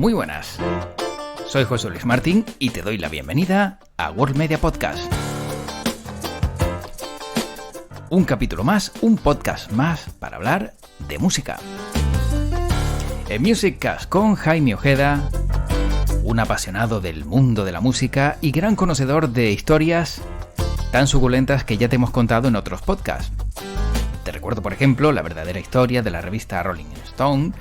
Muy buenas. Soy José Luis Martín y te doy la bienvenida a World Media Podcast. Un capítulo más, un podcast más para hablar de música. En Music Cast con Jaime Ojeda, un apasionado del mundo de la música y gran conocedor de historias tan suculentas que ya te hemos contado en otros podcasts. Te recuerdo, por ejemplo, la verdadera historia de la revista Rolling Stone.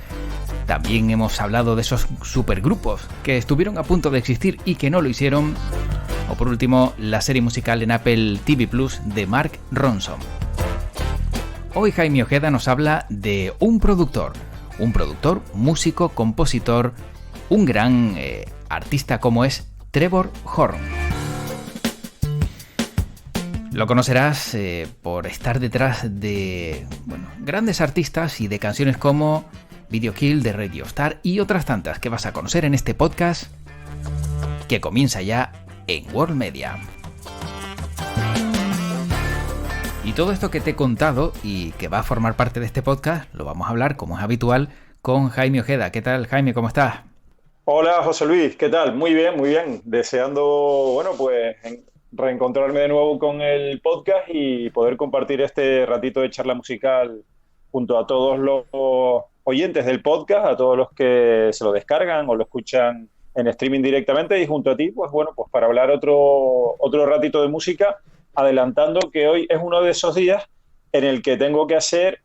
También hemos hablado de esos supergrupos que estuvieron a punto de existir y que no lo hicieron. O por último, la serie musical en Apple TV Plus de Mark Ronson. Hoy Jaime Ojeda nos habla de un productor, músico, compositor, un gran artista como es Trevor Horn. Lo conocerás por estar detrás de grandes artistas y de canciones como Video Kill de Radio Star y otras tantas que vas a conocer en este podcast que comienza ya en World Media. Y todo esto que te he contado y que va a formar parte de este podcast lo vamos a hablar, como es habitual, con Jaime Ojeda. ¿Qué tal, Jaime? ¿Cómo estás? Hola, José Luis. ¿Qué tal? Muy bien, muy bien. Deseando, reencontrarme de nuevo con el podcast y poder compartir este ratito de charla musical junto a todos los oyentes del podcast, a todos los que se lo descargan o lo escuchan en streaming directamente, y junto a ti, pues para hablar otro ratito de música, adelantando que hoy es uno de esos días en el que tengo que hacer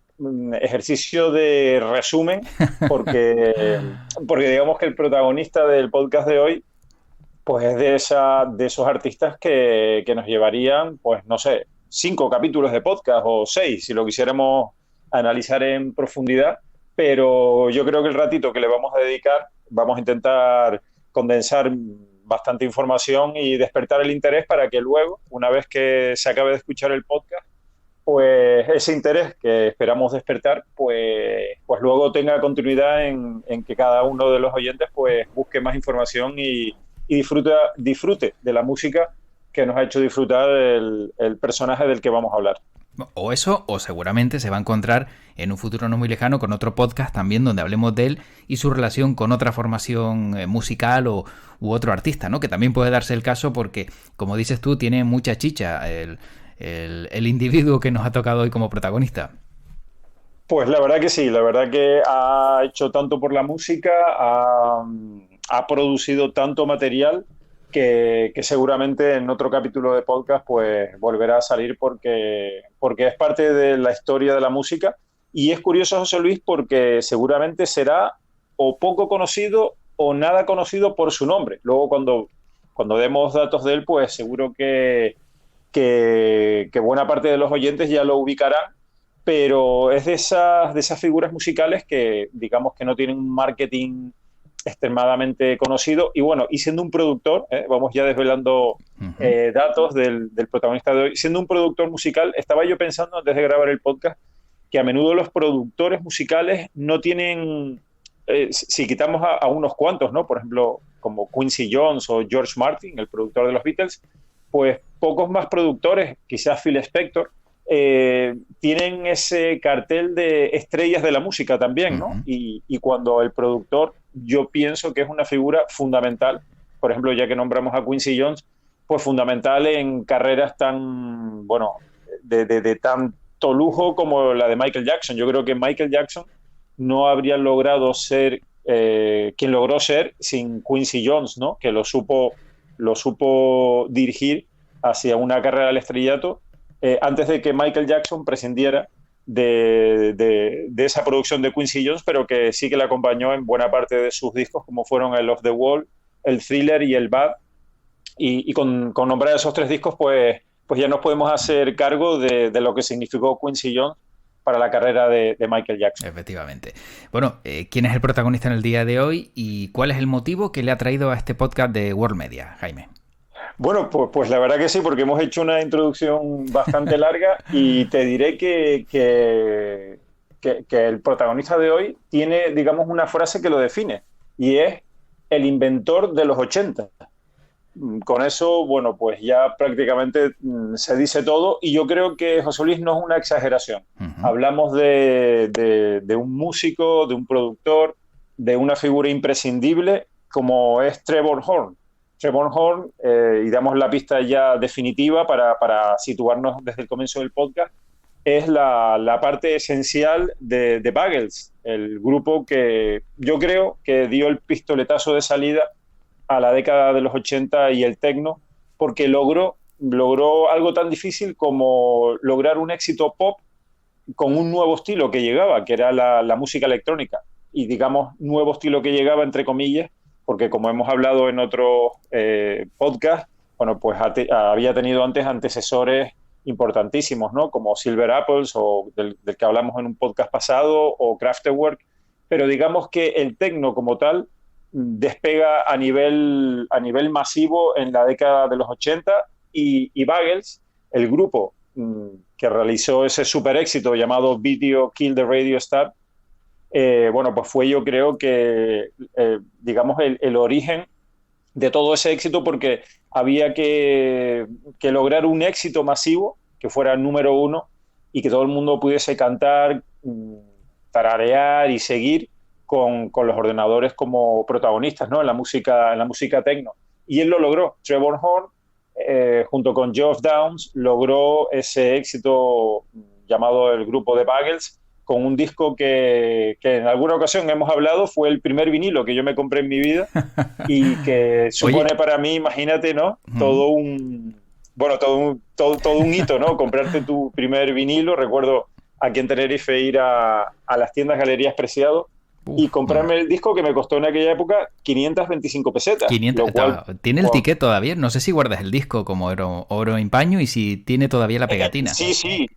ejercicio de resumen, porque digamos que el protagonista del podcast de hoy pues es de esos artistas que nos llevarían, 5 capítulos de podcast o 6, si lo quisiéramos analizar en profundidad, pero yo creo que el ratito que le vamos a dedicar vamos a intentar condensar bastante información y despertar el interés para que luego, una vez que se acabe de escuchar el podcast, pues ese interés que esperamos despertar, pues luego tenga continuidad en que cada uno de los oyentes pues busque más información y disfrute de la música que nos ha hecho disfrutar el personaje del que vamos a hablar. O eso, o seguramente se va a encontrar en un futuro no muy lejano con otro podcast también donde hablemos de él y su relación con otra formación musical u otro artista, ¿no? Que también puede darse el caso porque, como dices tú, tiene mucha chicha el individuo que nos ha tocado hoy como protagonista. Pues la verdad que sí, la verdad que ha hecho tanto por la música, ha producido tanto material que seguramente en otro capítulo de podcast pues volverá a salir porque es parte de la historia de la música. Y es curioso, José Luis, porque seguramente será o poco conocido o nada conocido por su nombre. Luego cuando demos datos de él, pues seguro que buena parte de los oyentes ya lo ubicarán, pero es de esas figuras musicales que digamos que no tienen un marketing extremadamente conocido y siendo un productor, vamos ya desvelando datos del protagonista de hoy, siendo un productor musical, estaba yo pensando antes de grabar el podcast que a menudo los productores musicales no tienen, si quitamos a unos cuantos, ¿no? Por ejemplo, como Quincy Jones o George Martin, el productor de los Beatles, pues pocos más productores, quizás Phil Spector, tienen ese cartel de estrellas de la música también, ¿no? Y cuando el productor, yo pienso que es una figura fundamental, por ejemplo, ya que nombramos a Quincy Jones, pues fundamental en carreras tan, de tanto lujo como la de Michael Jackson. Yo creo que Michael Jackson no habría logrado ser quien logró ser sin Quincy Jones, ¿no? Que lo supo dirigir hacia una carrera al estrellato antes de que Michael Jackson prescindiera de esa producción de Quincy Jones, pero que sí que le acompañó en buena parte de sus discos, como fueron el Off the Wall, el Thriller y el Bad. Y con nombrar esos 3 discos, pues ya nos podemos hacer cargo de lo que significó Quincy Jones para la carrera de Michael Jackson. Efectivamente. Bueno, ¿quién es el protagonista en el día de hoy y cuál es el motivo que le ha traído a este podcast de World Media, Jaime? Bueno, pues la verdad que sí, porque hemos hecho una introducción bastante larga y te diré que el protagonista de hoy tiene, digamos, una frase que lo define y es el inventor de los 80. Con eso, pues ya prácticamente se dice todo y yo creo que José Luis no es una exageración. Hablamos de un músico, de un productor, de una figura imprescindible como es Trevor Horn. Trevor Horn, y damos la pista ya definitiva para situarnos desde el comienzo del podcast, es la parte esencial de Buggles, el grupo que yo creo que dio el pistoletazo de salida a la década de los 80 y el techno, porque logró algo tan difícil como lograr un éxito pop con un nuevo estilo que llegaba, que era la música electrónica. Y digamos, nuevo estilo que llegaba, entre comillas, porque como hemos hablado en otros podcasts, bueno, pues había tenido antes antecesores importantísimos, ¿no? Como Silver Apples, o del que hablamos en un podcast pasado, o Kraftwerk, pero digamos que el techno como tal despega a nivel masivo en la década de los 80 y Buggles, el grupo que realizó ese super éxito llamado Video Kill the Radio Star, bueno, pues fue, yo creo que, digamos, el origen de todo ese éxito, porque había que lograr un éxito masivo que fuera el número uno y que todo el mundo pudiese cantar, tararear y seguir con los ordenadores como protagonistas, ¿no? en la música techno. Y él lo logró. Trevor Horn, junto con Geoff Downes, logró ese éxito llamado el grupo de Buggles, con un disco que en alguna ocasión hemos hablado, fue el primer vinilo que yo me compré en mi vida y que supone para mí, imagínate, ¿no? Todo un hito, ¿no? Comprarte tu primer vinilo. Recuerdo aquí en Tenerife ir a las tiendas Galerías Preciado y comprarme el disco, que me costó en aquella época 525 pesetas. 500, ¿tiene el ticket todavía? No sé si guardas el disco como oro en paño y si tiene todavía la pegatina. Sí.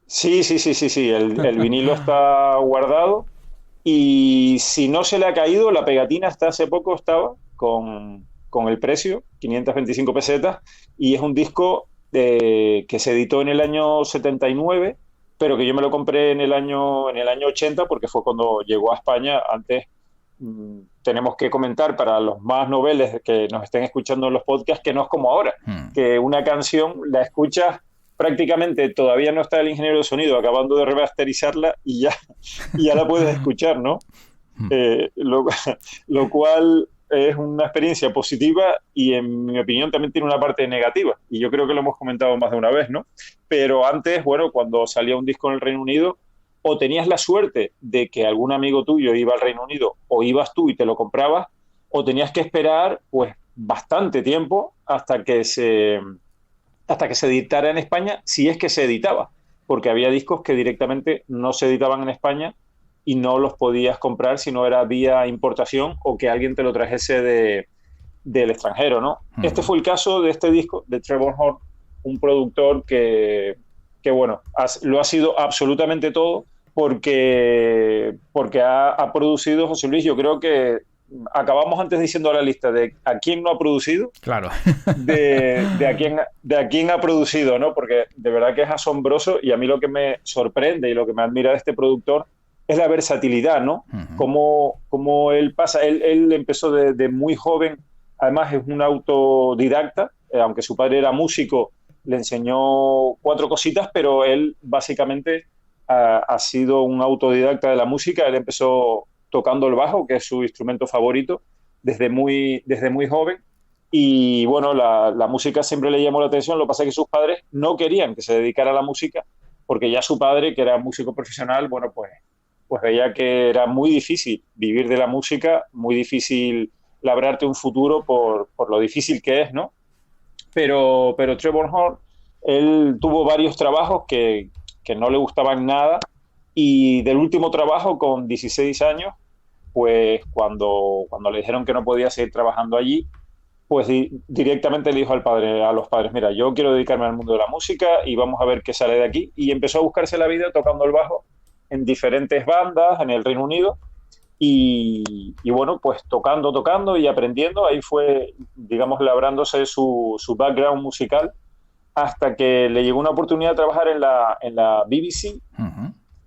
El vinilo está guardado y si no se le ha caído, la pegatina hasta hace poco estaba con el precio, 525 pesetas, y es un disco que se editó en el año 79, pero que yo me lo compré en el año 80 porque fue cuando llegó a España. Antes tenemos que comentar para los más noveles que nos estén escuchando en los podcasts que no es como ahora, que una canción la escuchas prácticamente, todavía no está el ingeniero de sonido acabando de remasterizarla y ya la puedes escuchar, ¿no? Lo cual es una experiencia positiva y, en mi opinión, también tiene una parte negativa, y yo creo que lo hemos comentado más de una vez, ¿no? Pero antes, bueno, cuando salía un disco en el Reino Unido, o tenías la suerte de que algún amigo tuyo iba al Reino Unido, o ibas tú y te lo comprabas, o tenías que esperar pues bastante tiempo hasta que se editara en España, si es que se editaba, porque había discos que directamente no se editaban en España y no los podías comprar si no era vía importación o que alguien te lo trajese del extranjero, ¿no? Este fue el caso de este disco de Trevor Horn, un productor que bueno, lo ha sido absolutamente todo, porque ha producido, José Luis, yo creo que acabamos antes diciendo la lista de a quién no ha producido, claro, de a quién ha producido, ¿no? Porque de verdad que es asombroso, y a mí lo que me sorprende y lo que me admira de este productor es la versatilidad, ¿no? Cómo él pasa, él empezó de muy joven, además es un autodidacta, aunque su padre era músico, le enseñó 4 cositas, pero él básicamente ha sido un autodidacta de la música. Él empezó tocando el bajo, que es su instrumento favorito, desde muy joven. Y bueno, la música siempre le llamó la atención. Lo que pasa es que sus padres no querían que se dedicara a la música, porque ya su padre, que era músico profesional, bueno, pues veía que era muy difícil vivir de la música, muy difícil labrarte un futuro por lo difícil que es, ¿no? Pero Trevor Horn, él tuvo varios trabajos que no le gustaban nada, y del último trabajo, con 16 años, pues cuando le dijeron que no podía seguir trabajando allí, pues directamente le dijo a los padres, mira, yo quiero dedicarme al mundo de la música y vamos a ver qué sale de aquí. Y empezó a buscarse la vida tocando el bajo en diferentes bandas en el Reino Unido, y bueno, pues tocando y aprendiendo. Ahí fue, digamos, labrándose su background musical, hasta que le llegó una oportunidad de trabajar en la BBC,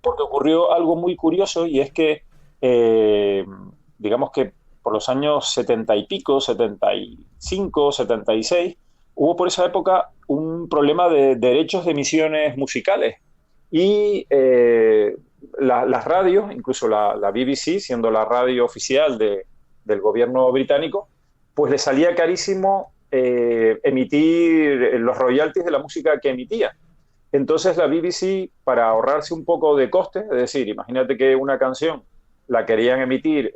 porque ocurrió algo muy curioso, y es que, digamos que por los años 70 y pico, 75, 76, hubo por esa época un problema de derechos de emisiones musicales, y las radios, incluso la BBC, siendo la radio oficial del gobierno británico, pues le salía carísimo emitir los royalties de la música que emitía. Entonces la BBC, para ahorrarse un poco de coste, es decir, imagínate que una canción la querían emitir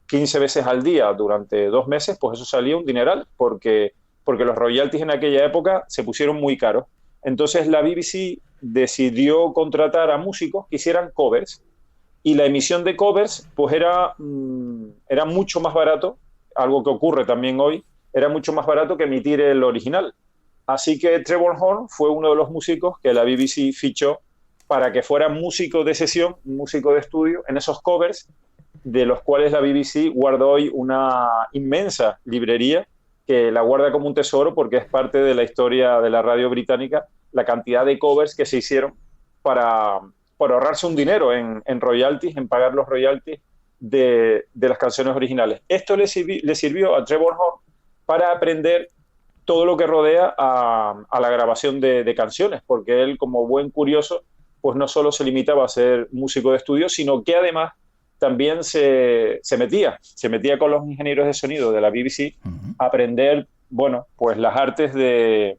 15 veces al día durante 2 meses, pues eso salía un dineral, porque los royalties en aquella época se pusieron muy caros. Entonces la BBC decidió contratar a músicos que hicieran covers, y la emisión de covers pues era mucho más barato, algo que ocurre también hoy, era mucho más barato que emitir el original. Así que Trevor Horn fue uno de los músicos que la BBC fichó para que fuera músico de sesión, músico de estudio en esos covers, de los cuales la BBC guarda hoy una inmensa librería, que la guarda como un tesoro porque es parte de la historia de la radio británica, la cantidad de covers que se hicieron para ahorrarse un dinero en royalties, en pagar los royalties de las canciones originales. Esto le sirvió a Trevor Horn para aprender todo lo que rodea a la grabación de canciones, porque él, como buen curioso, pues no solo se limitaba a ser músico de estudio, sino que además también se metía con los ingenieros de sonido de la BBC a aprender, bueno, pues las artes de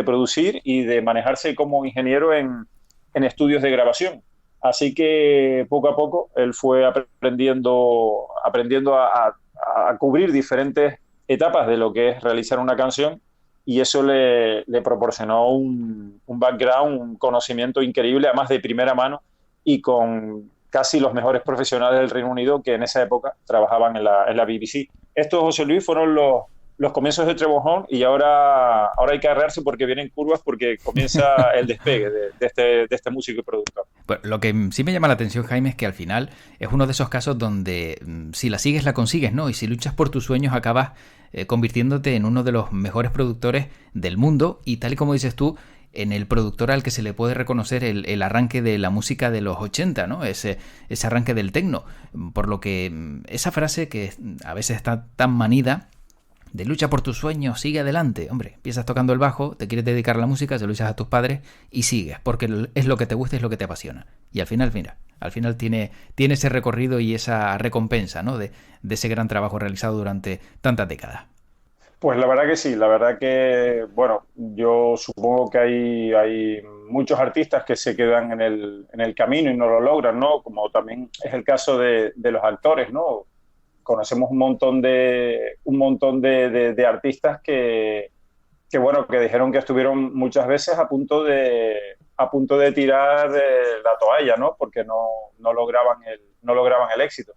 producir y de manejarse como ingeniero en estudios de grabación. Así que poco a poco él fue aprendiendo a cubrir diferentes etapas de lo que es realizar una canción, y eso le proporcionó un background, un conocimiento increíble, además de primera mano y con casi los mejores profesionales del Reino Unido que en esa época trabajaban en la BBC. Estos, José Luis, fueron los comienzos de Trevor Horn, y ahora hay que agarrarse porque vienen curvas, porque comienza el despegue de este músico y productor. Bueno, lo que sí me llama la atención, Jaime, es que al final es uno de esos casos donde si la sigues, la consigues, ¿no? Y si luchas por tus sueños, acabas convirtiéndote en uno de los mejores productores del mundo, y tal y como dices tú, en el productor al que se le puede reconocer el arranque de la música de los 80, ¿no? Ese arranque del techno. Por lo que esa frase que a veces está tan manida, de lucha por tus sueños, sigue adelante. Hombre, empiezas tocando el bajo, te quieres dedicar a la música, se lo dices a tus padres y sigues, porque es lo que te gusta, es lo que te apasiona. Y al final, mira, tiene ese recorrido y esa recompensa, ¿no? de ese gran trabajo realizado durante tantas décadas. Pues la verdad que sí, la verdad que, bueno, yo supongo que hay muchos artistas que se quedan en el camino y no lo logran, ¿no? Como también es el caso de los actores, ¿no? Conocemos un montón de artistas que dijeron que estuvieron muchas veces a punto de tirar la toalla, ¿no? Porque no lograban el éxito.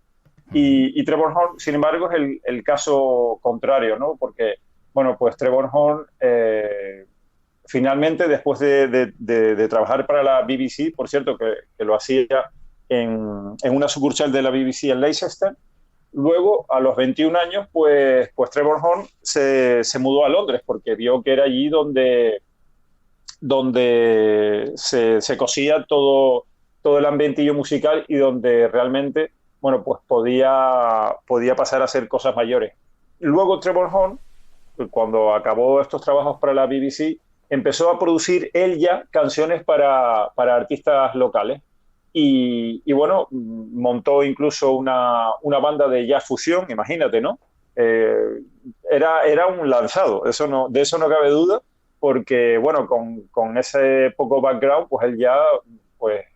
Y Trevor Horn, sin embargo, es el caso contrario, ¿no? Porque, bueno, pues Trevor Horn finalmente, después de trabajar para la BBC, por cierto, que lo hacía en una sucursal de la BBC en Leicester, luego, a los 21 años, pues Trevor Horn se mudó a Londres, porque vio que era allí donde se cosía todo el ambientillo musical, y donde realmente, bueno, pues podía pasar a hacer cosas mayores. Luego Trevor Horn, cuando acabó estos trabajos para la BBC, empezó a producir él ya canciones para artistas locales. Y bueno, montó incluso una banda de jazz fusión, imagínate, ¿no? Era un lanzado, de eso no cabe duda, porque, bueno, con ese poco background, pues él ya pues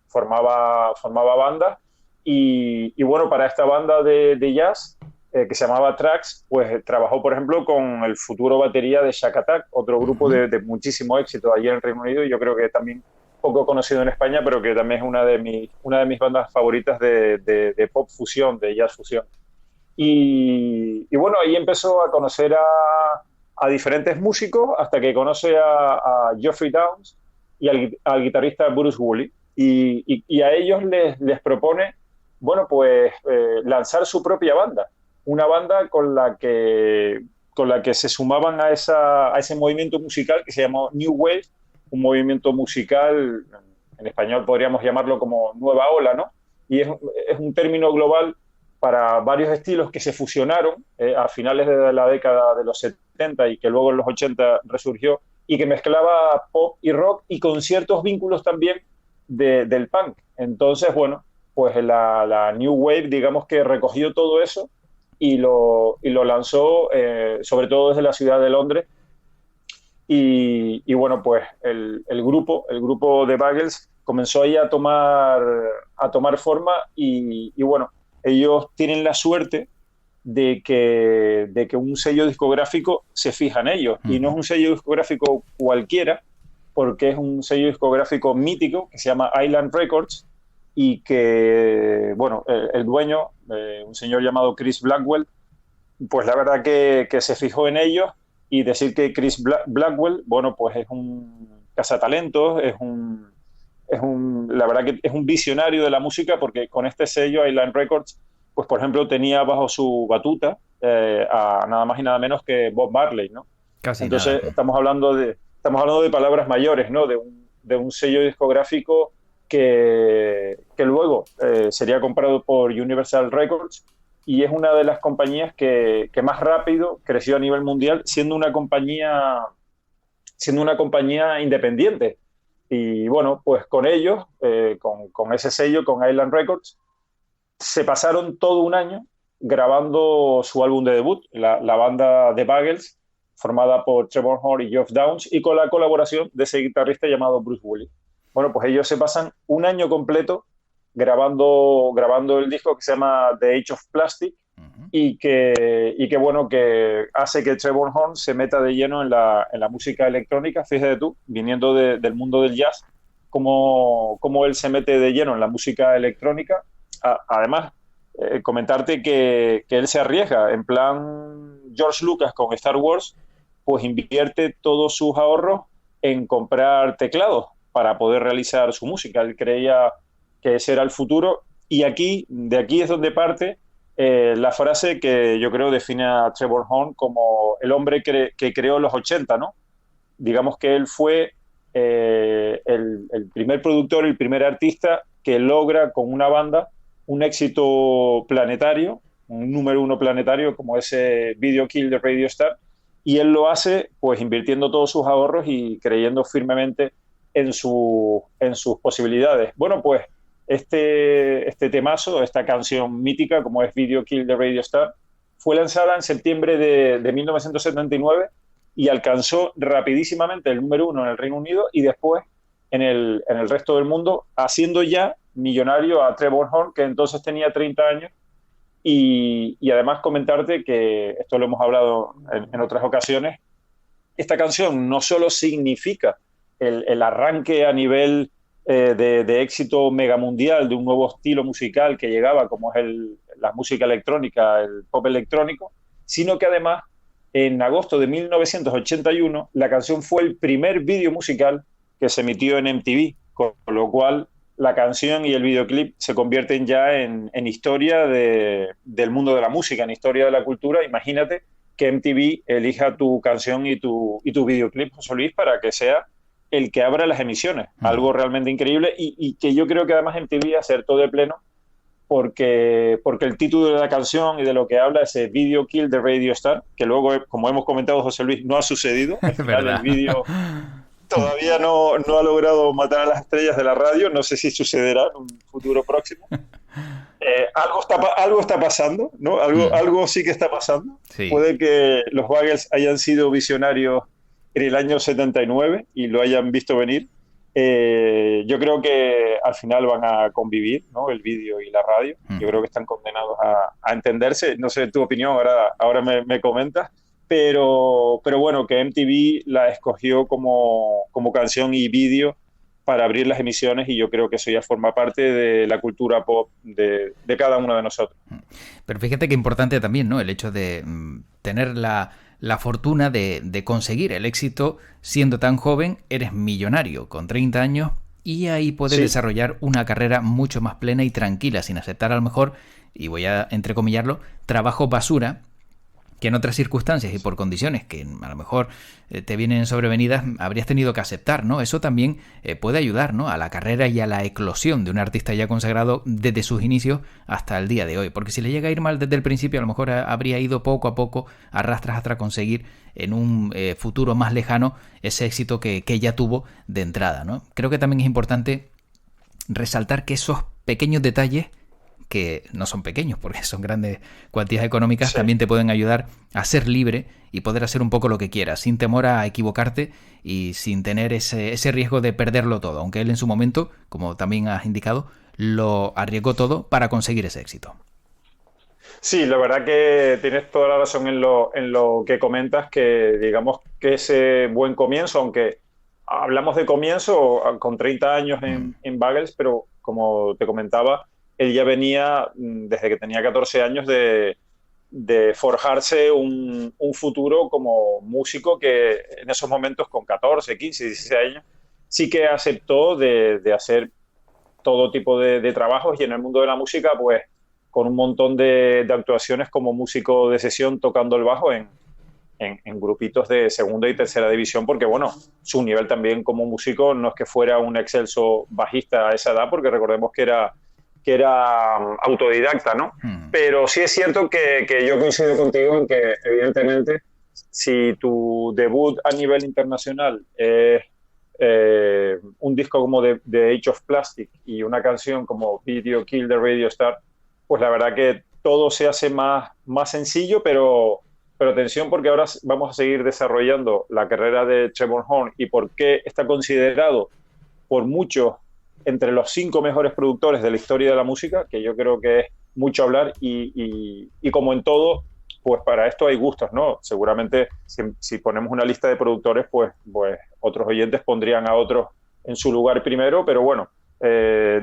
formaba bandas, y bueno, para esta banda de jazz, que se llamaba Trax, pues trabajó, por ejemplo, con el futuro batería de Shack Attack, otro grupo de muchísimo éxito allí en el Reino Unido, y yo creo que también poco conocido en España, pero que también es una de mis bandas favoritas de pop fusión, de jazz fusión. Y bueno, ahí empezó a conocer a diferentes músicos, hasta que conoce a Geoffrey Downes y al guitarrista Bruce Woolley, y a ellos les propone, bueno, pues lanzar su propia banda, una banda con la que se sumaban a ese movimiento musical que se llamó New Wave, un movimiento musical, en español podríamos llamarlo como nueva ola, ¿no? Y es un término global para varios estilos que se fusionaron a finales de la década de los 70, y que luego en los 80 resurgió, y que mezclaba pop y rock, y con ciertos vínculos también del punk. Entonces, bueno, pues la New Wave, digamos que recogió todo eso y lo lanzó, sobre todo desde la ciudad de Londres. Y bueno, pues el grupo de Buggles comenzó ahí a tomar forma y bueno, ellos tienen la suerte de que un sello discográfico se fija en ellos. Y no es un sello discográfico cualquiera, porque es un sello discográfico mítico que se llama Island Records y que, bueno, el dueño, un señor llamado Chris Blackwell, pues la verdad que se fijó en ellos. Y decir que Chris Blackwell, bueno, pues es un cazatalentos, la verdad que es un visionario de la música, porque con este sello, Island Records, pues por ejemplo tenía bajo su batuta a nada más y nada menos que Bob Marley, ¿no? Casi Entonces nada. estamos hablando de palabras mayores, ¿no? De un sello discográfico que luego sería comprado por Universal Records, y es una de las compañías que más rápido creció a nivel mundial, siendo una compañía independiente. Y bueno, pues con ellos, con ese sello, con Island Records, se pasaron todo un año grabando su álbum de debut, la banda The Buggles, formada por Trevor Horn y Geoff Downes, y con la colaboración de ese guitarrista llamado Bruce Woolley. Bueno, pues ellos se pasan un año completo grabando el disco, que se llama The Age of Plastic, y que bueno, que hace que Trevor Horn se meta de lleno en la música electrónica. Fíjate tú, viniendo del mundo del jazz, cómo él se mete de lleno en la música electrónica. Además, comentarte que él se arriesga, en plan George Lucas con Star Wars, pues invierte todos sus ahorros en comprar teclados para poder realizar su música. Él creía que ese era el futuro, y de aquí es donde parte la frase que yo creo define a Trevor Horn como el hombre que creó los 80, ¿no? Digamos que él fue el primer productor, el primer artista que logra con una banda un éxito planetario, un número uno planetario, como ese Video Kill de Radio Star, y él lo hace pues invirtiendo todos sus ahorros y creyendo firmemente en sus posibilidades. Bueno, pues este temazo, esta canción mítica como es Video Kill de Radio Star, fue lanzada en septiembre de 1979 y alcanzó rapidísimamente el número uno en el Reino Unido y después en el resto del mundo, haciendo ya millonario a Trevor Horn, que entonces tenía 30 años. Y además comentarte que, esto lo hemos hablado en otras ocasiones, esta canción no solo significa el arranque a nivel de éxito megamundial de un nuevo estilo musical que llegaba, como es la música electrónica, el pop electrónico, sino que además en agosto de 1981 la canción fue el primer vídeo musical que se emitió en MTV, con lo cual la canción y el videoclip se convierten ya en historia del mundo de la música, en historia de la cultura. Imagínate que MTV elija tu canción y tu videoclip, José Luis, para que sea el que abra las emisiones. Algo realmente increíble y que yo creo que además MTV acertó de pleno, porque el título de la canción y de lo que habla, ese Video Kill de Radio Star, que luego, como hemos comentado, José Luis, no ha sucedido. Al final el vídeo todavía no ha logrado matar a las estrellas de la radio. No sé si sucederá en un futuro próximo. Algo está pasando, ¿no? Algo sí que está pasando. Sí. Puede que los Buggles hayan sido visionarios en el año 79 y lo hayan visto venir. Yo creo que al final van a convivir, ¿no? El vídeo y la radio. Yo creo que están condenados a entenderse. No sé tu opinión, ahora me comentas. Pero bueno, que MTV la escogió como canción y vídeo para abrir las emisiones, y yo creo que eso ya forma parte de la cultura pop de cada uno de nosotros. Pero fíjate que importante también, ¿no? El hecho de tener la fortuna de conseguir el éxito siendo tan joven. Eres millonario con 30 años y ahí puedes desarrollar una carrera mucho más plena y tranquila, sin aceptar a lo mejor, y voy a entrecomillarlo, trabajo basura, que en otras circunstancias y por condiciones que a lo mejor te vienen sobrevenidas habrías tenido que aceptar, ¿no? Eso también puede ayudar, ¿no?, a la carrera y a la eclosión de un artista ya consagrado desde sus inicios hasta el día de hoy. Porque si le llega a ir mal desde el principio, a lo mejor habría ido poco a poco, arrastras hasta conseguir en un futuro más lejano ese éxito que ya tuvo de entrada, ¿no? Creo que también es importante resaltar que esos pequeños detalles, que no son pequeños porque son grandes cuantías económicas, sí, también te pueden ayudar a ser libre y poder hacer un poco lo que quieras, sin temor a equivocarte y sin tener ese riesgo de perderlo todo, aunque él en su momento, como también has indicado, lo arriesgó todo para conseguir ese éxito. Sí, la verdad que tienes toda la razón en lo que comentas, que digamos que ese buen comienzo, aunque hablamos de comienzo con 30 años en Buggles, pero como te comentaba, él ya venía desde que tenía 14 años de forjarse un futuro como músico que en esos momentos con 14, 15, 16 años sí que aceptó de hacer todo tipo de trabajos y en el mundo de la música pues con un montón de actuaciones como músico de sesión tocando el bajo en grupitos de segunda y tercera división, porque bueno, su nivel también como músico no es que fuera un excelso bajista a esa edad, porque recordemos que era autodidacta, ¿no? Pero sí es cierto que yo coincido contigo en que evidentemente si tu debut a nivel internacional es un disco como de Age of Plastic y una canción como Video Kill the Radio Star, pues la verdad que todo se hace más sencillo, pero atención porque ahora vamos a seguir desarrollando la carrera de Trevor Horn y por qué está considerado por muchos entre los 5 mejores productores de la historia de la música, que yo creo que es mucho hablar y como en todo, pues para esto hay gustos, ¿no? Seguramente si ponemos una lista de productores, pues otros oyentes pondrían a otros en su lugar primero, pero bueno,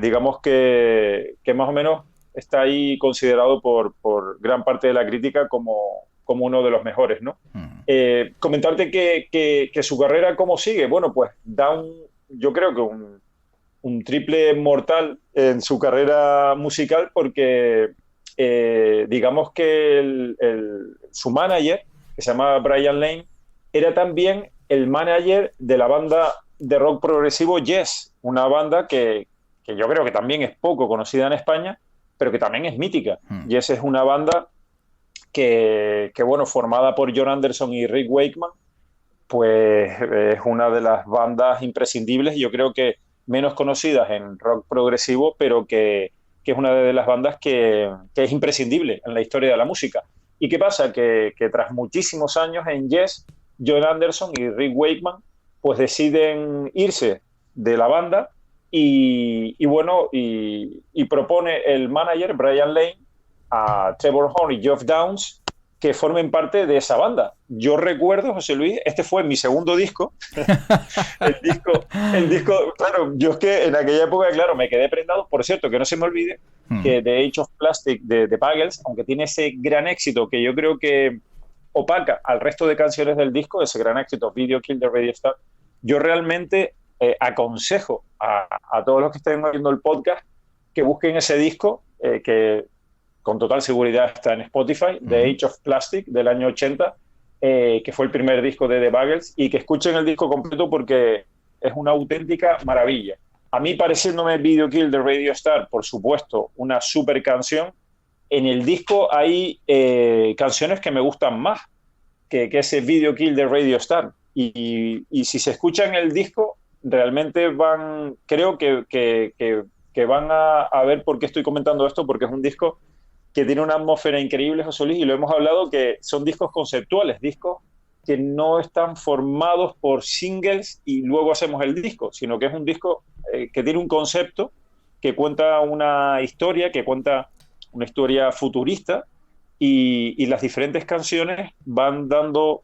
digamos que más o menos está ahí considerado por gran parte de la crítica como uno de los mejores, ¿no? Comentarte que su carrera, ¿cómo sigue? Bueno, pues yo creo que un triple mortal en su carrera musical porque digamos que su manager, que se llama Brian Lane, era también el manager de la banda de rock progresivo Yes, una banda que yo creo que también es poco conocida en España, pero que también es mítica. Yes es una banda que bueno, formada por Jon Anderson y Rick Wakeman, pues es una de las bandas imprescindibles, yo creo que menos conocidas en rock progresivo, pero que es una de las bandas que es imprescindible en la historia de la música. ¿Y qué pasa? Que tras muchísimos años en Yes, Jon Anderson y Rick Wakeman pues deciden irse de la banda y propone el manager Brian Lane a Trevor Horn y Geoff Downes que formen parte de esa banda. Yo recuerdo, José Luis, este fue mi segundo disco. el disco, claro, yo es que en aquella época, claro, me quedé prendado. Por cierto, que no se me olvide que The Age of Plastic de Buggles, aunque tiene ese gran éxito que yo creo que opaca al resto de canciones del disco, ese gran éxito, Video Kill the Radio Star, yo realmente aconsejo a todos los que estén oyendo el podcast que busquen ese disco que con total seguridad está en Spotify, The Age of Plastic, del año 80, que fue el primer disco de The Buggles, y que escuchen el disco completo porque es una auténtica maravilla. A mí, pareciéndome Video Kill the Radio Star, por supuesto, una super canción, en el disco hay canciones que me gustan más que ese Video Kill the Radio Star. Y si se escuchan el disco, realmente creo que van a ver por qué estoy comentando esto, porque es un disco que tiene una atmósfera increíble, José Luis, y lo hemos hablado, que son discos conceptuales, discos que no están formados por singles y luego hacemos el disco, sino que es un disco que tiene un concepto, que cuenta una historia, futurista, y las diferentes canciones van dando,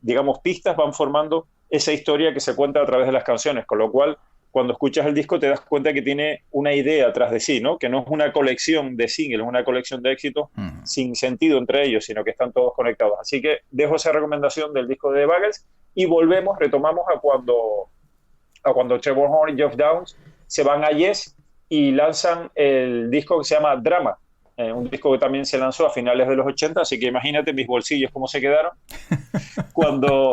digamos, pistas, van formando esa historia que se cuenta a través de las canciones, con lo cual cuando escuchas el disco te das cuenta que tiene una idea tras de sí, ¿no? Que no es una colección de singles, una colección de éxitos sin sentido entre ellos, sino que están todos conectados. Así que dejo esa recomendación del disco de Buggles y retomamos a cuando Trevor Horn y Geoff Downes se van a Yes y lanzan el disco que se llama Drama, un disco que también se lanzó a finales de los 80, así que imagínate mis bolsillos cómo se quedaron cuando...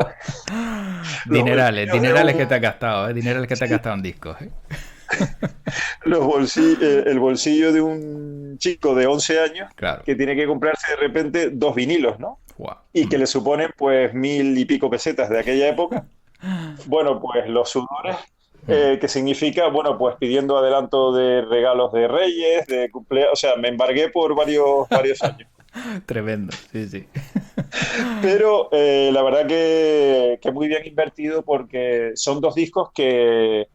dinerales que te has gastado, dinerales que te has gastado en discos. El bolsillo de un chico de 11 años, claro, que tiene que comprarse de repente 2 vinilos, ¿no? Wow. Y que le suponen pues 1.000 y pico pesetas de aquella época. Bueno, pues los sudores que significa, bueno, pues pidiendo adelanto de regalos de Reyes, de cumpleaños, o sea, me embargué por varios años. Tremendo, sí, sí. Pero la verdad que muy bien invertido porque son dos discos que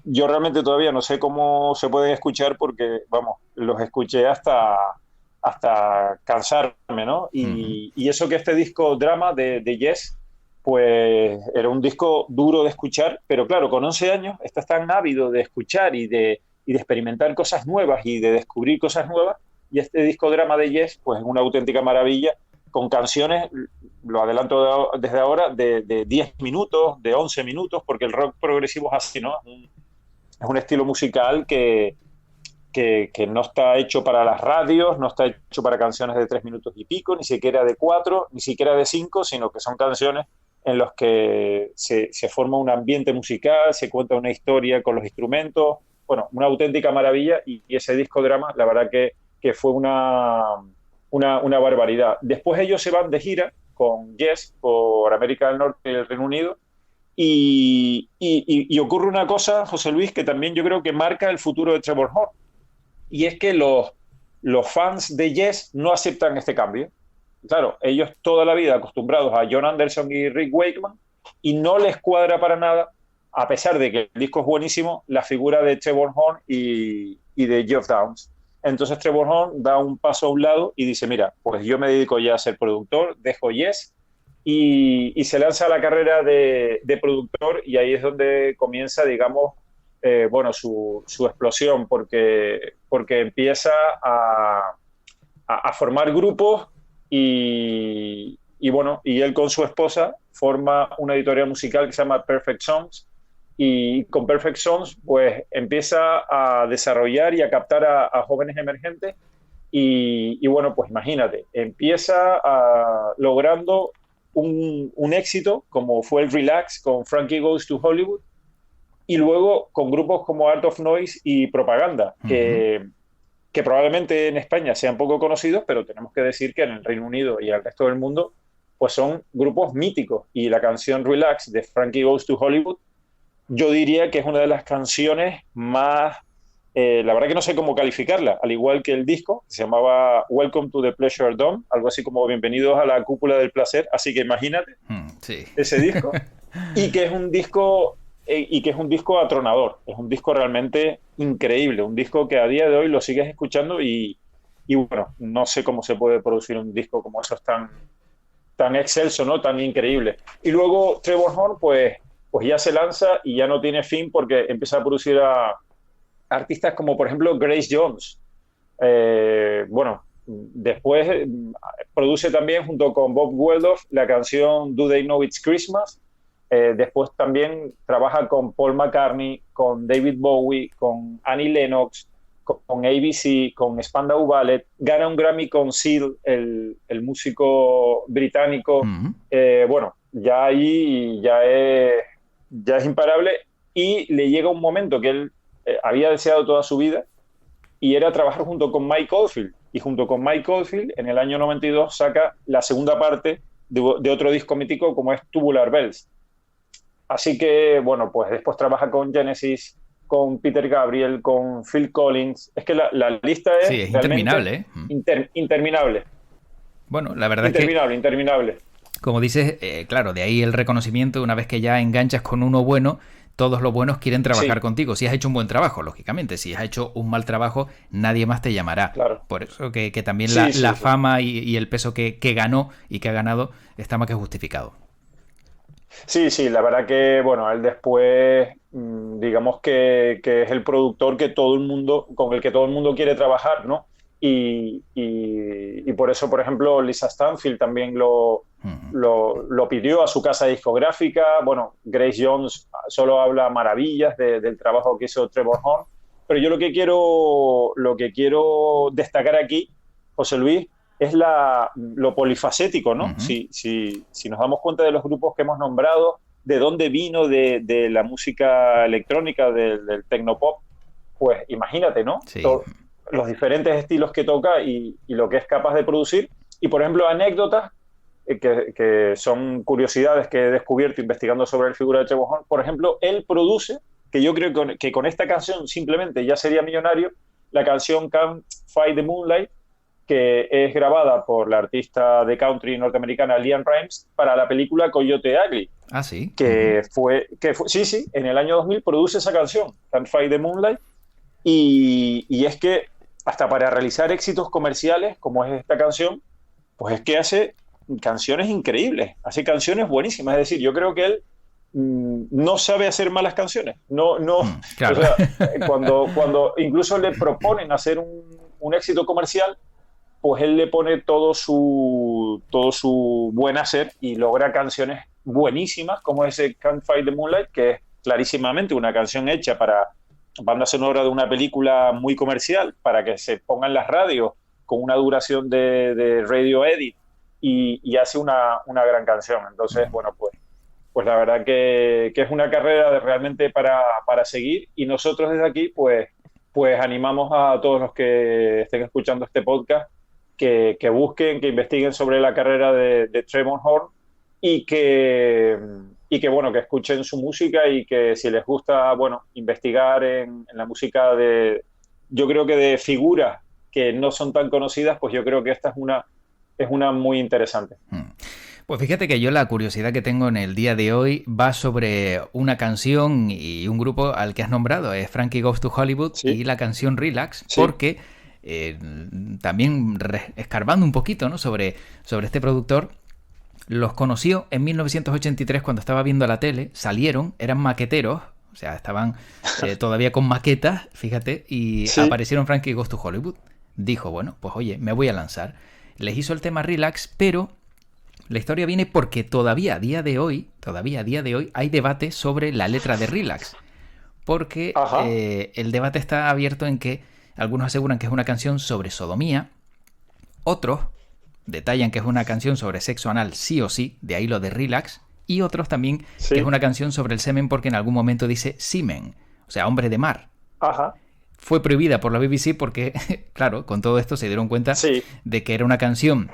yo realmente todavía no sé cómo se pueden escuchar porque, vamos, los escuché hasta cansarme, ¿no? Ujú. Y eso que este disco Drama de Yes, pues era un disco duro de escuchar, pero claro, con 11 años estás tan ávido de escuchar y de experimentar cosas nuevas y de descubrir cosas nuevas, y este disco Drama de Yes, pues es una auténtica maravilla, con canciones, lo adelanto desde ahora, de 10 minutos, de 11 minutos, porque el rock progresivo es así, ¿no? Es un estilo musical que no está hecho para las radios, no está hecho para canciones de 3 minutos y pico, ni siquiera de 4, ni siquiera de 5, sino que son canciones en las que se forma un ambiente musical, se cuenta una historia con los instrumentos, bueno, una auténtica maravilla y ese disco Drama, la verdad que fue una barbaridad. Después ellos se van de gira con Yes por América del Norte y el Reino Unido y ocurre una cosa, José Luis, que también yo creo que marca el futuro de Trevor Horn y es que los fans de Yes no aceptan este cambio. Claro, ellos toda la vida acostumbrados a John Anderson y Rick Wakeman y no les cuadra para nada, a pesar de que el disco es buenísimo, la figura de Trevor Horn y de Geoff Downes. Entonces Trevor Horn da un paso a un lado y dice, mira, pues yo me dedico ya a ser productor, dejo Yes y se lanza a la carrera de productor y ahí es donde comienza, digamos, bueno, su explosión, porque empieza a formar grupos bueno, y él con su esposa forma una editorial musical que se llama Perfect Songs y con Perfect Songs pues empieza a desarrollar y a captar a jóvenes emergentes y bueno, pues imagínate, empieza logrando un éxito como fue el Relax con Frankie Goes to Hollywood y luego con grupos como Art of Noise y Propaganda, Ujú. que probablemente en España sean poco conocidos, pero tenemos que decir que en el Reino Unido y el resto del mundo, pues son grupos míticos. Y la canción Relax de Frankie Goes to Hollywood, yo diría que es una de las canciones más, la verdad que no sé cómo calificarla, al igual que el disco, se llamaba Welcome to the Pleasure Dome, algo así como Bienvenidos a la Cúpula del Placer, así que imagínate Sí. ese disco, y que es un disco atronador, es un disco realmente increíble, un disco que a día de hoy lo sigues escuchando y bueno, no sé cómo se puede producir un disco como esos tan excelso, ¿no? Tan increíble. Y luego Trevor Horn, pues ya se lanza y ya no tiene fin porque empieza a producir a artistas como por ejemplo Grace Jones. Bueno, después produce también junto con Bob Geldof la canción Do They Know It's Christmas. Después también trabaja con Paul McCartney, con David Bowie, con Annie Lennox, con ABC, con Spandau Ballet. Gana un Grammy con Seal, el músico británico. Ujú. Bueno, ya ahí ya es imparable y le llega un momento que él había deseado toda su vida y era trabajar junto con Mike Oldfield. Y junto con Mike Oldfield, en el año 92, saca la segunda parte de otro disco mítico como es Tubular Bells. Así que, bueno, pues después trabaja con Genesis, con Peter Gabriel, con Phil Collins. Es que la lista Sí, es es realmente interminable, ¿eh? interminable, Bueno, la verdad es que, interminable, interminable. como dices, claro, de ahí el reconocimiento, una vez que ya enganchas con uno bueno, todos los buenos quieren trabajar Sí, contigo. Si has hecho un buen trabajo, lógicamente. Si has hecho un mal trabajo, nadie más te llamará. claro. Por eso que también Sí, la sí, sí. fama y el peso que ganó y que ha ganado está más que justificado. Sí, sí, la verdad que, bueno, él después, digamos que es el productor que todo el mundo, con el que todo el mundo quiere trabajar, ¿no? Y por eso, por ejemplo, Lisa Stanfield también Ujú. lo pidió a su casa discográfica. Bueno, Grace Jones solo habla maravillas del trabajo que hizo Trevor Horn. Pero yo lo que quiero destacar aquí, José Luis, es lo polifacético, ¿no? Ujú. Si nos damos cuenta de los grupos que hemos nombrado, de dónde vino de la música electrónica, del tecnopop, pues imagínate, ¿no? Sí. Los diferentes estilos que toca y lo que es capaz de producir. Y, por ejemplo, anécdotas que son curiosidades que he descubierto investigando sobre la figura de Trevor Horn. Por ejemplo, él produce que yo creo que con esta canción simplemente ya sería millonario, la canción Can't Fight the Moonlight, que es grabada por la artista de country norteamericana LeAnn Rimes para la película Coyote Ugly. Ah, sí. Sí, en el año 2000 produce esa canción, Can't Fight the Moonlight, y es que hasta para realizar éxitos comerciales, como es esta canción, pues es que hace canciones increíbles, hace canciones buenísimas. Es decir, yo creo que él no sabe hacer malas canciones. No, claro. O sea, cuando incluso le proponen hacer un éxito comercial, pues él le pone todo su buen hacer y logra canciones buenísimas, como ese Can't Fight the Moonlight, que es clarísimamente una canción hecha para banda sonora de una película muy comercial, para que se ponga en las radios con una duración de radio edit, y hace una gran canción. Entonces, bueno, pues la verdad que es una carrera realmente para seguir, y nosotros desde aquí pues animamos a todos los que estén escuchando este podcast que busquen, que investiguen sobre la carrera de Tremont Horn, y que bueno, que escuchen su música, y que si les gusta, bueno, investigar en la música yo creo que de figuras que no son tan conocidas, pues yo creo que esta es una muy interesante. Pues fíjate que yo la curiosidad que tengo en el día de hoy va sobre una canción y un grupo al que has nombrado, es Frankie Goes to Hollywood, ¿Sí? Y la canción Relax, ¿Sí? Porque también escarbando un poquito, ¿no?, sobre este productor, los conoció en 1983 cuando estaba viendo la tele, salieron, eran maqueteros, o sea, estaban todavía con maquetas, fíjate, y ¿Sí? aparecieron Frankie Goes to Hollywood. Dijo, bueno, pues oye, me voy a lanzar. Les hizo el tema Relax, pero la historia viene porque todavía a día de hoy hay debate sobre la letra de Relax. Porque el debate está abierto en que algunos aseguran que es una canción sobre sodomía, otros detallan que es una canción sobre sexo anal sí o sí, de ahí lo de Relax, y otros también ¿Sí? que es una canción sobre el semen porque en algún momento dice seaman, o sea, hombre de mar. Ajá. Fue prohibida por la BBC porque, claro, con todo esto se dieron cuenta Sí. de que era una canción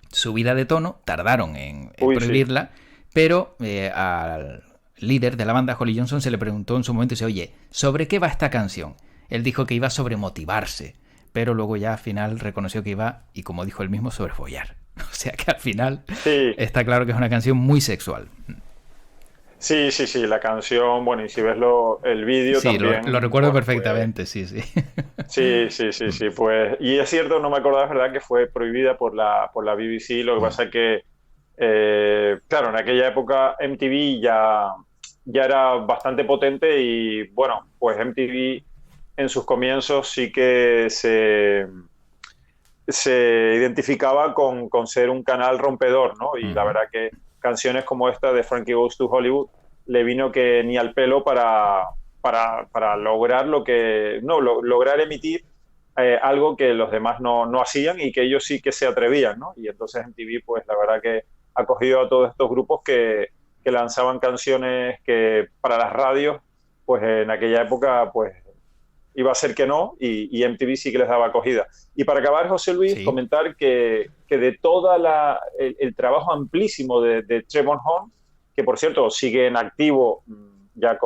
subida de tono, tardaron en prohibirla, sí. Pero al líder de la banda, Holly Johnson, se le preguntó en su momento y dice, oye, ¿sobre qué va esta canción? Él dijo que iba sobre motivarse, pero luego ya al final reconoció que iba, y como dijo él mismo, sobre follar. O sea que al final Sí. está claro que es una canción muy sexual. Sí, la canción, bueno, y si ves el vídeo sí, también... lo recuerdo bueno, perfectamente, pues, sí. Sí, pues... Y es cierto, no me acordaba, es verdad, que fue prohibida por la BBC, lo que pasa es que, claro, en aquella época MTV ya era bastante potente, y, bueno, pues MTV en sus comienzos sí que se identificaba con ser un canal rompedor, ¿no? Y la verdad que canciones como esta de Frankie Goes to Hollywood le vino que ni al pelo para lograr lograr emitir algo que los demás no hacían, y que ellos sí que se atrevían, ¿no? Y entonces en TV, pues la verdad que ha cogido a todos estos grupos que lanzaban canciones que para las radios, pues en aquella época, pues iba a ser que no, y MTV sí que les daba acogida. Y para acabar, José Luis, sí, comentar que de todo el trabajo amplísimo de Tremont Horn, que por cierto sigue en activo, ya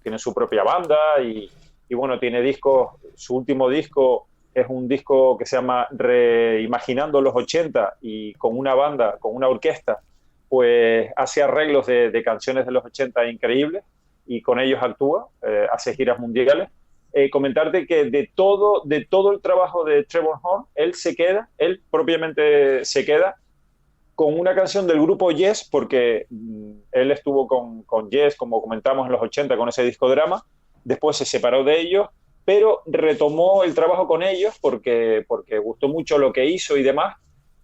tiene su propia banda, y bueno, tiene discos. Su último disco es un disco que se llama Reimaginando los 80, y con una banda, con una orquesta, pues hace arreglos de canciones de los 80 increíbles, y con ellos actúa, hace giras mundiales. Comentarte que de todo el trabajo de Tremont Horn, él propiamente se queda con una canción del grupo Yes, porque él estuvo con Yes, como comentamos, en los 80 con ese disco Drama. Después se separó de ellos, pero retomó el trabajo con ellos porque gustó mucho lo que hizo y demás.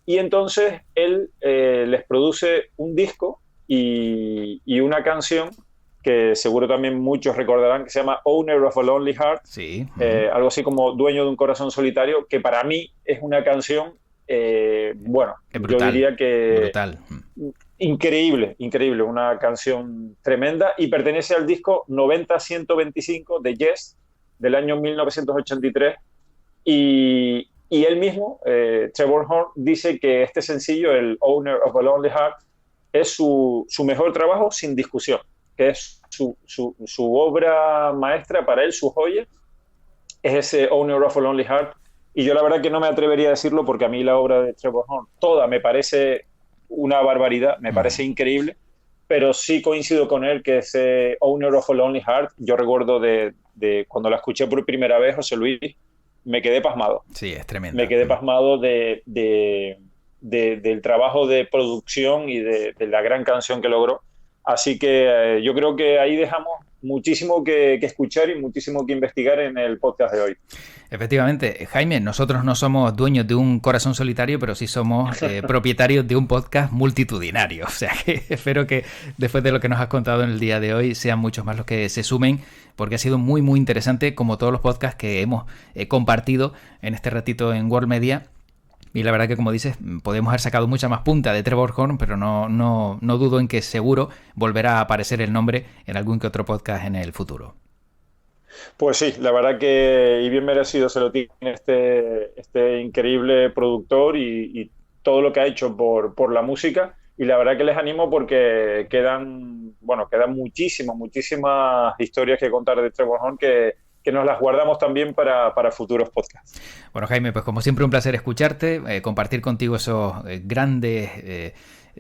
Y entonces él les produce un disco y una canción que seguro también muchos recordarán, que se llama Owner of a Lonely Heart, sí. Algo así como Dueño de un Corazón Solitario, que para mí es una canción, bueno, brutal, yo diría que brutal. Increíble, una canción tremenda, y pertenece al disco 90-125 de Yes, del año 1983, y él mismo, Trevor Horn, dice que este sencillo, el Owner of a Lonely Heart, es su mejor trabajo sin discusión. que es su obra maestra, para él, su joya, es ese Owner of a Lonely Heart. Y yo la verdad que no me atrevería a decirlo porque a mí la obra de Trevor Horn toda me parece una barbaridad, me parece increíble, pero sí coincido con él que ese Owner of a Lonely Heart, yo recuerdo de cuando la escuché por primera vez, José Luis, me quedé pasmado. Sí, es tremendo. Me quedé pasmado del trabajo de producción y de la gran canción que logró. Así que yo creo que ahí dejamos muchísimo que escuchar y muchísimo que investigar en el podcast de hoy. Efectivamente, Jaime, nosotros no somos dueños de un corazón solitario, pero sí somos propietarios de un podcast multitudinario. O sea que espero que después de lo que nos has contado en el día de hoy sean muchos más los que se sumen, porque ha sido muy muy interesante, como todos los podcasts que hemos compartido en este ratito en World Media. Y la verdad que, como dices, podemos haber sacado mucha más punta de Trevor Horn, pero no dudo en que seguro volverá a aparecer el nombre en algún que otro podcast en el futuro. Pues sí, la verdad que y bien merecido se lo tiene este increíble productor y todo lo que ha hecho por la música. Y la verdad que les animo porque quedan muchísimas historias que contar de Trevor Horn que nos las guardamos también para futuros podcasts. Bueno, Jaime, pues como siempre un placer escucharte, compartir contigo esos grandes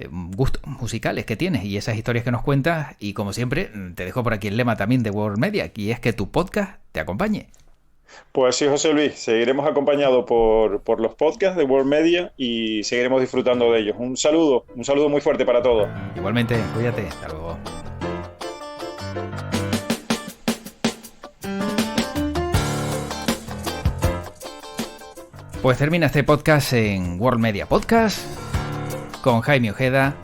gustos musicales que tienes y esas historias que nos cuentas, y como siempre te dejo por aquí el lema también de World Media, y es que tu podcast te acompañe. Pues sí, José Luis, seguiremos acompañados por los podcasts de World Media y seguiremos disfrutando de ellos. Un saludo muy fuerte para todos. Igualmente, cuídate, hasta luego. Pues termina este podcast en World Media Podcast con Jaime Ojeda,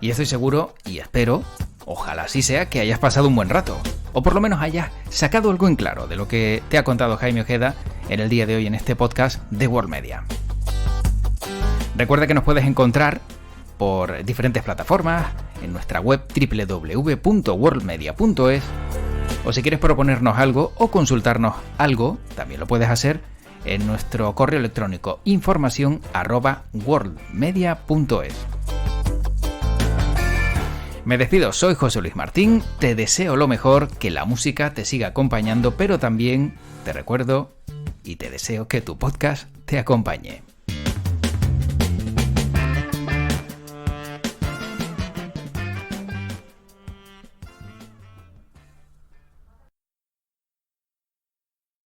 y estoy seguro y espero, ojalá así sea, que hayas pasado un buen rato, o por lo menos hayas sacado algo en claro de lo que te ha contado Jaime Ojeda en el día de hoy en este podcast de World Media. Recuerda que nos puedes encontrar por diferentes plataformas en nuestra web www.worldmedia.es, o si quieres proponernos algo o consultarnos algo, también lo puedes hacer en nuestro correo electrónico informacion@worldmedia.es. Me despido, soy José Luis Martín, te deseo lo mejor, que la música te siga acompañando, pero también te recuerdo y te deseo que tu podcast te acompañe.